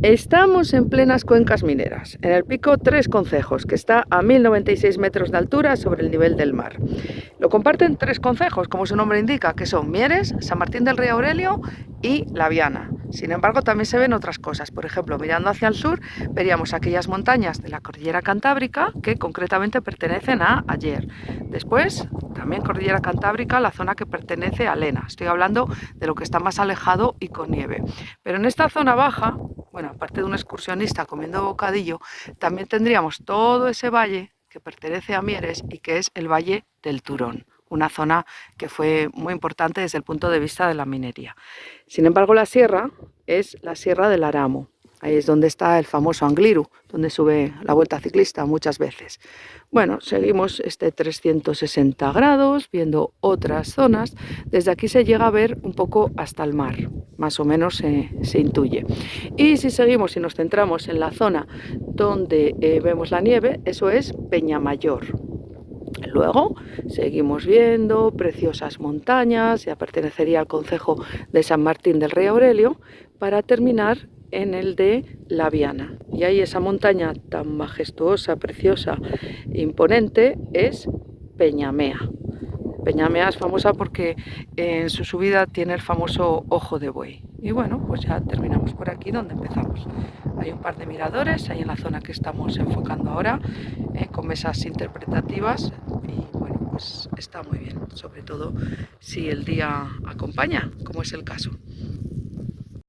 Estamos en plenas cuencas mineras, en el pico Tres Concejos, que está a 1096 metros de altura sobre el nivel del mar. Lo comparten tres concejos, como su nombre indica, que son Mieres, San Martín del Rey Aurelio y La Viana. Sin embargo, también se ven otras cosas. Por ejemplo, mirando hacia el sur, veríamos aquellas montañas de la Cordillera Cantábrica que concretamente pertenecen a Aller. Después, también Cordillera Cantábrica, la zona que pertenece a Lena. Estoy hablando de lo que está más alejado y con nieve. Pero en esta zona baja, bueno, aparte de un excursionista comiendo bocadillo, también tendríamos todo ese valle que pertenece a Mieres y que es el Valle del Turón, una zona que fue muy importante desde el punto de vista de la minería. Sin embargo, la sierra es la Sierra del Aramo. Ahí es donde está el famoso Angliru, donde sube la Vuelta Ciclista muchas veces. Bueno, seguimos este 360 grados, viendo otras zonas. Desde aquí se llega a ver un poco hasta el mar, más o menos se intuye. Y si seguimos y nos centramos en la zona donde vemos la nieve, eso es Peñamayor. Luego seguimos viendo preciosas montañas, ya pertenecería al concejo de San Martín del Rey Aurelio, para terminar en el de La Viana. Y ahí esa montaña tan majestuosa, preciosa, imponente es Peñamea. Peñamea es famosa porque en su subida tiene el famoso ojo de buey. Y bueno, pues ya terminamos por aquí donde empezamos. Hay un par de miradores ahí en la zona que estamos enfocando ahora, con mesas interpretativas y bueno, pues está muy bien, sobre todo si el día acompaña, como es el caso.